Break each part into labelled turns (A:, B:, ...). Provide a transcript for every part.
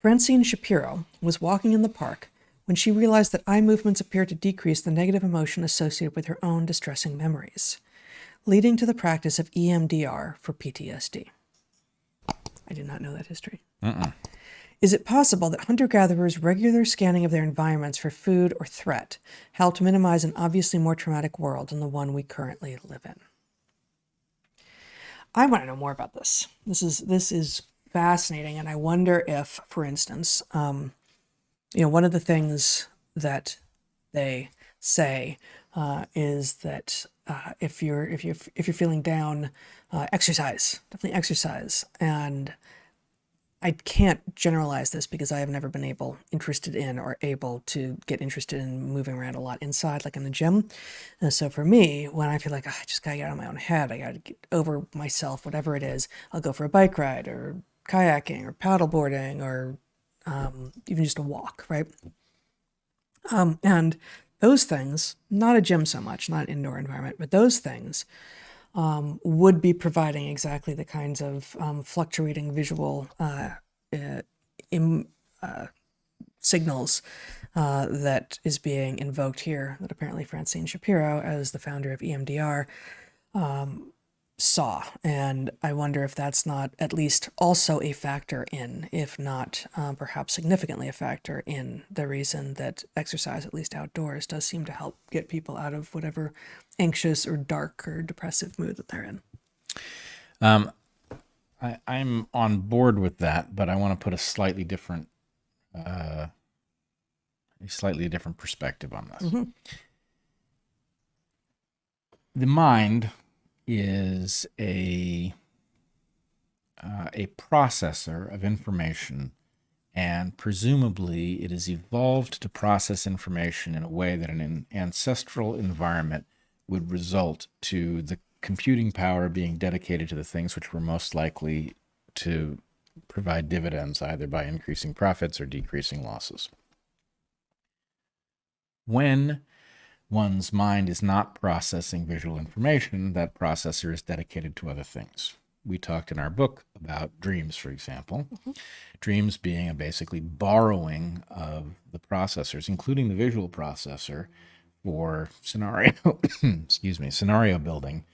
A: Francine Shapiro was walking in the park when she realized that eye movements appeared to decrease the negative emotion associated with her own distressing memories, leading to the practice of EMDR for PTSD. I did not know that history. Is it possible that hunter-gatherers' regular scanning of their environments for food or threat helped minimize an obviously more traumatic world than the one we currently live in? I want to know more about this. This is fascinating, and I wonder if, for instance, one of the things that they say is that if you're feeling down, exercise, definitely exercise. And I can't generalize this because I have never been interested to get interested in moving around a lot inside, like in the gym. And so for me, when I feel like I just gotta get out of my own head, I gotta get over myself, whatever it is, I'll go for a bike ride or kayaking or paddleboarding or even just a walk, right? And those things, not a gym so much, not an indoor environment, but those things would be providing exactly the kinds of fluctuating visual signals that is being invoked here, that apparently Francine Shapiro, as the founder of EMDR, saw. And I wonder if that's not at least also a factor in, if not perhaps significantly a factor in, the reason that exercise, at least outdoors, does seem to help get people out of whatever anxious or dark or depressive mood that they're in.
B: I'm on board with that, but I want to put a slightly different perspective on this.
A: Mm-hmm.
B: The mind is a processor of information, and presumably it has evolved to process information in a way that an ancestral environment would result to the computing power being dedicated to the things which were most likely to provide dividends, either by increasing profits or decreasing losses. When one's mind is not processing visual information, that processor is dedicated to other things. We talked in our book about dreams, for example. Mm-hmm. Dreams being a basically borrowing of the processors, including the visual processor, for scenario building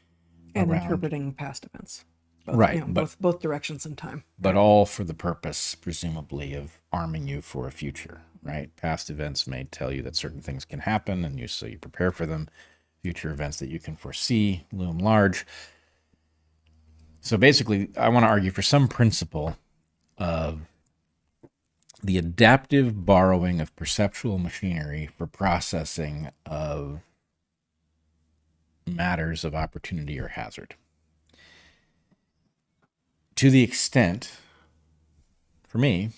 A: and
B: around,
A: interpreting past events. Both,
B: right,
A: both directions in time.
B: But all for the purpose, presumably, of arming you for a future. Right? Past events may tell you that certain things can happen, and so you prepare for them. Future events that you can foresee loom large. So basically, I want to argue for some principle of the adaptive borrowing of perceptual machinery for processing of matters of opportunity or hazard. To the extent, for me,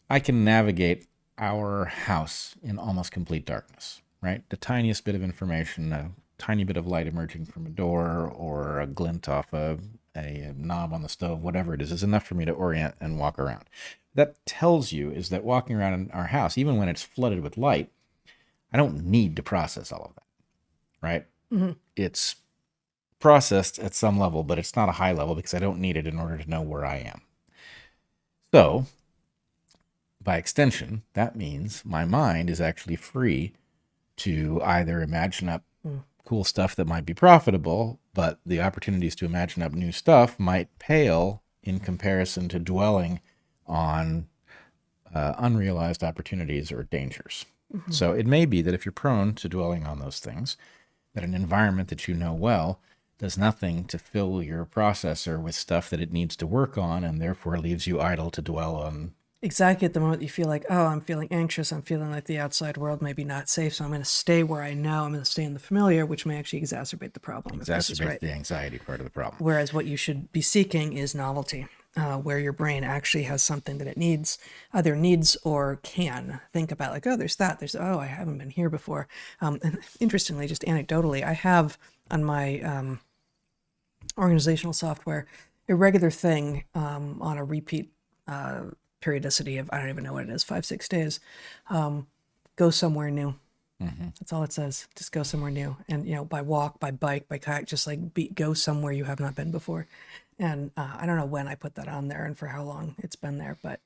B: I can navigate our house in almost complete darkness, right? The tiniest bit of information, a tiny bit of light emerging from a door or a glint off a knob on the stove, whatever it is enough for me to orient and walk around. That tells you is that walking around in our house, even when it's flooded with light, I don't need to process all of that, right? Mm-hmm. It's processed at some level, but it's not a high level because I don't need it in order to know where I am. So, by extension, that means my mind is actually free to either imagine up cool stuff that might be profitable, but the opportunities to imagine up new stuff might pale in comparison to dwelling on unrealized opportunities or dangers. Mm-hmm. So it may be that if you're prone to dwelling on those things, that an environment that you know well does nothing to fill your processor with stuff that it needs to work on, and therefore leaves you idle to dwell on.
A: Exactly at the moment you feel like, oh, I'm feeling anxious, I'm feeling like the outside world may be not safe, so I'm going to stay where I know, I'm going to stay in the familiar, which may actually exacerbate the problem.
B: Exacerbate the anxiety part of the problem.
A: Whereas what you should be seeking is novelty, where your brain actually has something that it needs, either needs or can think about, like, oh, I haven't been here before. And interestingly, just anecdotally, I have on my organizational software a regular thing on a repeat periodicity of, I don't even know what it is, 5-6 days, go somewhere new. Mm-hmm. That's all it says. Just go somewhere new. And, by walk, by bike, by kayak, just like go somewhere you have not been before. And I don't know when I put that on there and for how long it's been there, but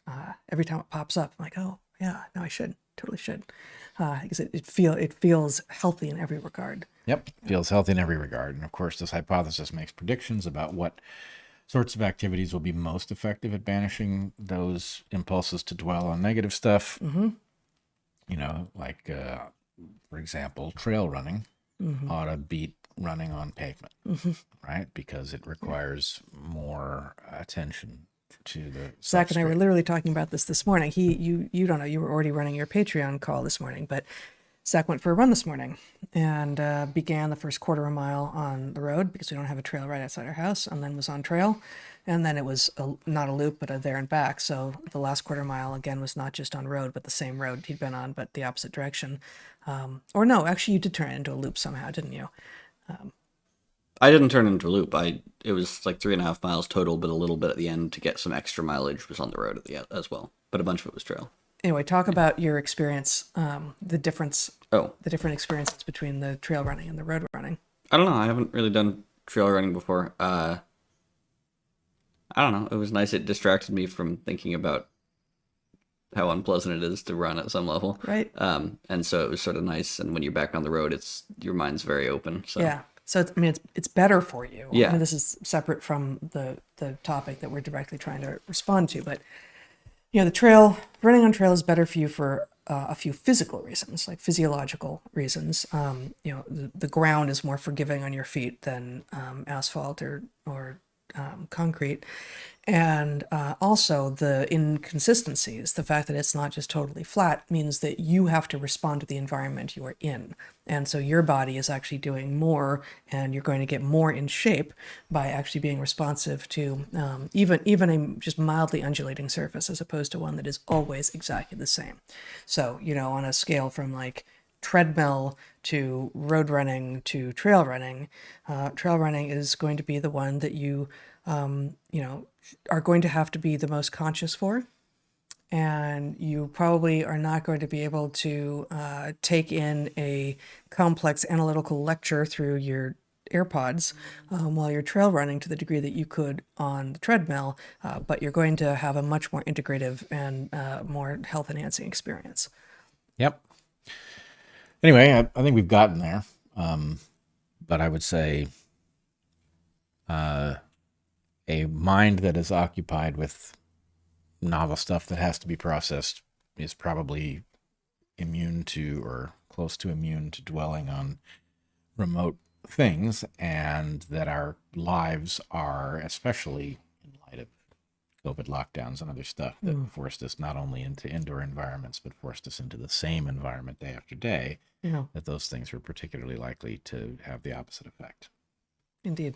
A: every time it pops up, I'm like, oh yeah, no, I should, totally should, because it feels healthy in every regard.
B: Yep, feels healthy in every regard. And of course, this hypothesis makes predictions about what sorts of activities will be most effective at banishing those impulses to dwell on negative stuff. You know, like, for example, trail running ought to beat running on pavement, right? Because it requires more attention to the
A: Zach and I were
B: substrate.
A: literally talking about this morning. You don't know, you were already running your Patreon call this morning, but Zach went for a run this morning and began the first quarter of a mile on the road because we don't have a trail right outside our house, and then was on trail. And then it was not a loop, but a there and back. So the last quarter mile, again, was not just on road, but the same road he'd been on, but the opposite direction. Or no, actually, you did turn it into a loop somehow, didn't you?
C: I didn't turn it into a loop. It was like 3.5 miles total, but a little bit at the end to get some extra mileage was on the road at the end as well. But a bunch of it was trail.
A: Anyway, talk about your experience, the difference,
C: Oh,
A: the different experiences between the trail running and the road running.
C: I don't know. I haven't really done trail running before. I don't know. It was nice. It distracted me from thinking about how unpleasant it is to run at some level.
A: Right.
C: And so it was sort of nice. And when you're back on the road, your mind's very open. So
A: Yeah. So it's better for you.
C: Yeah.
A: I mean, this is separate from the topic that we're directly trying to respond to, but the running on trail is better for you for a few physical reasons, like physiological reasons. The ground is more forgiving on your feet than asphalt or concrete. And also the inconsistencies, the fact that it's not just totally flat means that you have to respond to the environment you are in. And so your body is actually doing more, and you're going to get more in shape by actually being responsive to even a just mildly undulating surface, as opposed to one that is always exactly the same. So, on a scale from like treadmill to road running to trail running is going to be the one that you are going to have to be the most conscious for, and you probably are not going to be able to take in a complex analytical lecture through your AirPods while you're trail running to the degree that you could on the treadmill, but you're going to have a much more integrative and more health enhancing experience.
B: Yep. Anyway, I think we've gotten there. But I would say a mind that is occupied with novel stuff that has to be processed is probably immune to, or close to immune to, dwelling on remote things, and that our lives are, especially in light of COVID lockdowns and other stuff that forced us not only into indoor environments, but forced us into the same environment day after day, that those things were particularly likely to have the opposite effect.
A: Indeed.